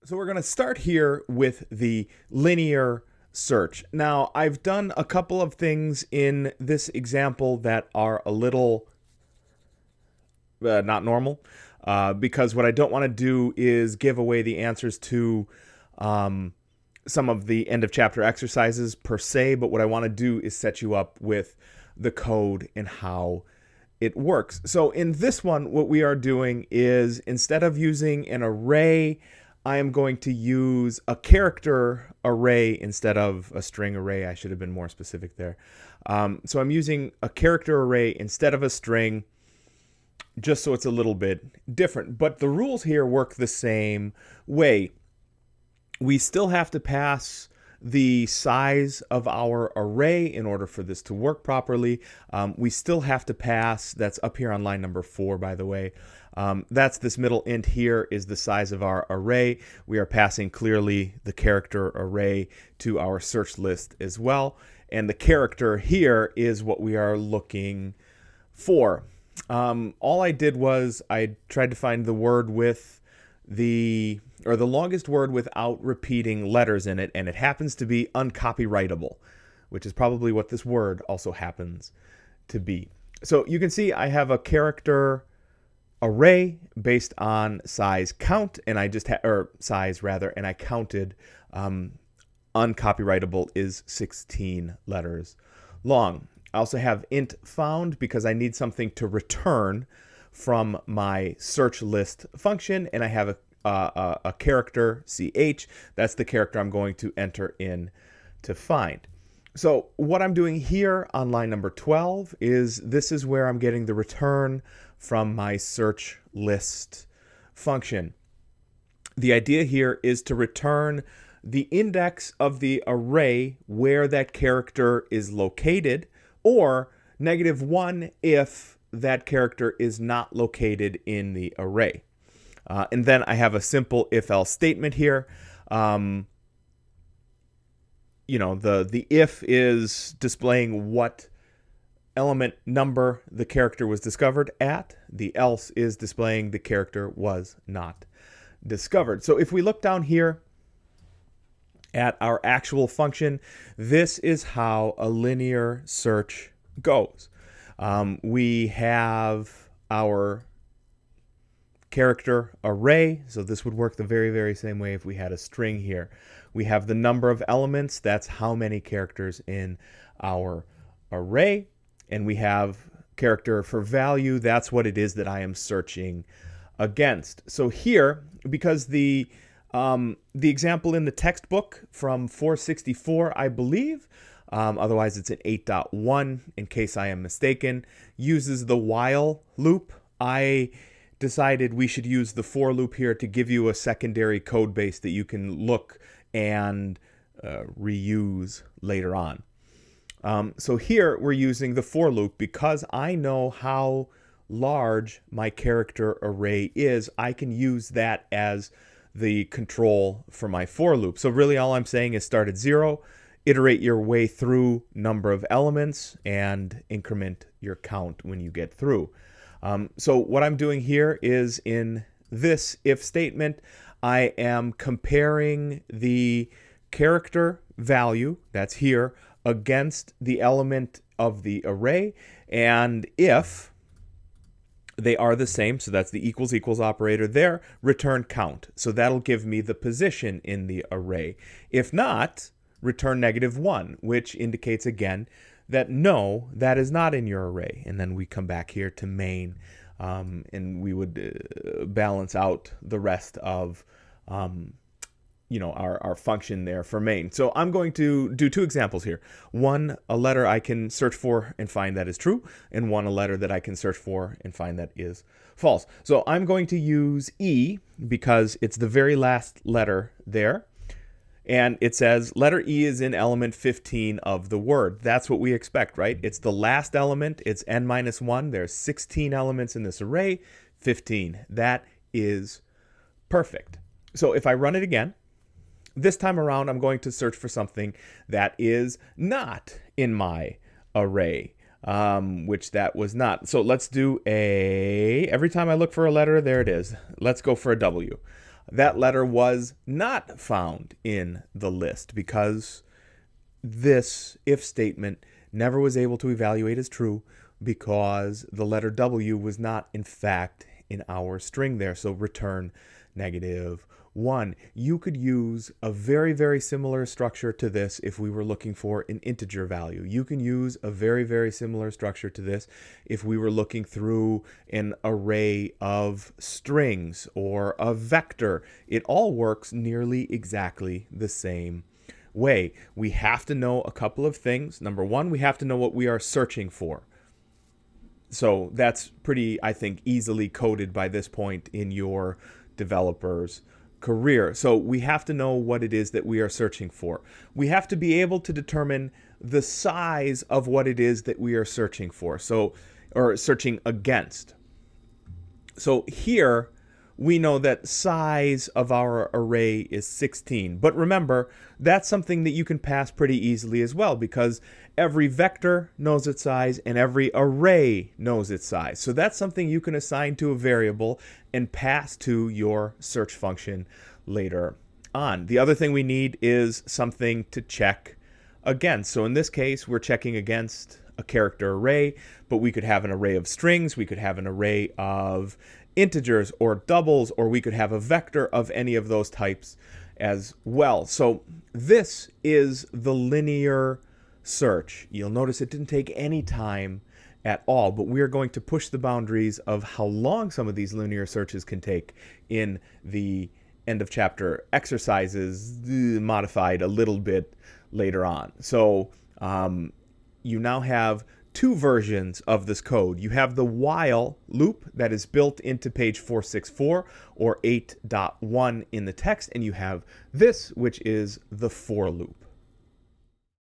So we're going to start here with the linear search. Now, I've done a couple of things in this example that are a little not normal, because what I don't want to do is give away the answers to some of the end of chapter exercises per se, but what I want to do is set you up with the code and how it works. So in this one, what we are doing is, instead of using an array, I am going to use a character array instead of a string array. I should have been more specific there. So I'm using a character array instead of a string, just so it's a little bit different. But the rules here work the same way. We still have to pass the size of our array in order for this to work properly. We still have to pass, that's up here on line number 4, by the way. That's this middle int here is the size of our array. We are passing clearly the character array to our search list as well. And the character here is what we are looking for. All I did was I tried to find the word with the longest word without repeating letters in it, and it happens to be uncopyrightable, which is probably what this word also happens to be. So you can see I have a character array based on size count, and I just size rather, and I counted uncopyrightable is 16 letters long. I also have int found because I need something to return from my search list function, and I have a character ch. That's the character I'm going to enter in to find. So what I'm doing here on line number 12 is, this is where I'm getting the return from my search list function. The idea here is to return the index of the array where that character is located, or -1 if that character is not located in the array. And then I have a simple if-else statement here. The if is displaying what element number the character was discovered at. The else is displaying the character was not discovered. So if we look down here at our actual function, this is how a linear search goes. We have our character array, so this would work the very, very same way if we had a string here. We have the number of elements, that's how many characters in our array, and we have character for value, that's what it is that I am searching against. So here, because the example in the textbook from 464, I believe, otherwise it's an 8.1 in case I am mistaken, uses the while loop. I decided we should use the for loop here to give you a secondary code base that you can look and reuse later on. So here we're using the for loop because I know how large my character array is. I can use that as the control for my for loop. So really all I'm saying is start at 0, iterate your way through number of elements, and increment your count when you get through. So what I'm doing here is, in this if statement, I am comparing the character value, that's here, against the element of the array, and if they are the same, so that's the equals equals operator there, return count. So that'll give me the position in the array. If not, return -1, which indicates again that no, that is not in your array. And then we come back here to main, and we would balance out the rest of our function there for main. So I'm going to do 2 examples here. One, a letter I can search for and find that is true, and one, a letter that I can search for and find that is false. So I'm going to use E because it's the very last letter there. And it says letter E is in element 15 of the word. That's what we expect, right? It's the last element. It's n-1. There's 16 elements in this array, 15. That is perfect. So if I run it again, this time around, I'm going to search for something that is not in my array, which that was not. So let's do every time I look for a letter, there it is. Let's go for a W. that letter was not found in the list because this if statement never was able to evaluate as true because the letter W was not in fact in our string there. So return -1. You could use a very, very similar structure to this if we were looking for an integer value. You can use a very, very similar structure to this if we were looking through an array of strings or a vector. It all works nearly exactly the same way. We have to know a couple of things. Number one, we have to know what we are searching for. So that's pretty, I think, easily coded by this point in your developer's career. So we have to know what it is that we are searching for. We have to be able to determine the size of what it is that we are searching for, or searching against. So here we know that size of our array is 16. But remember, that's something that you can pass pretty easily as well, because every vector knows its size and every array knows its size. So that's something you can assign to a variable and pass to your search function later on. The other thing we need is something to check against. So in this case, we're checking against a character array, but we could have an array of strings, we could have an array of integers or doubles, or we could have a vector of any of those types as well. So this is the linear search. You'll notice it didn't take any time at all, but we are going to push the boundaries of how long some of these linear searches can take in the end of chapter exercises, modified a little bit later on. So you now have two versions of this code. You have the while loop that is built into page 464 or 8.1 in the text, and you have this, which is the for loop.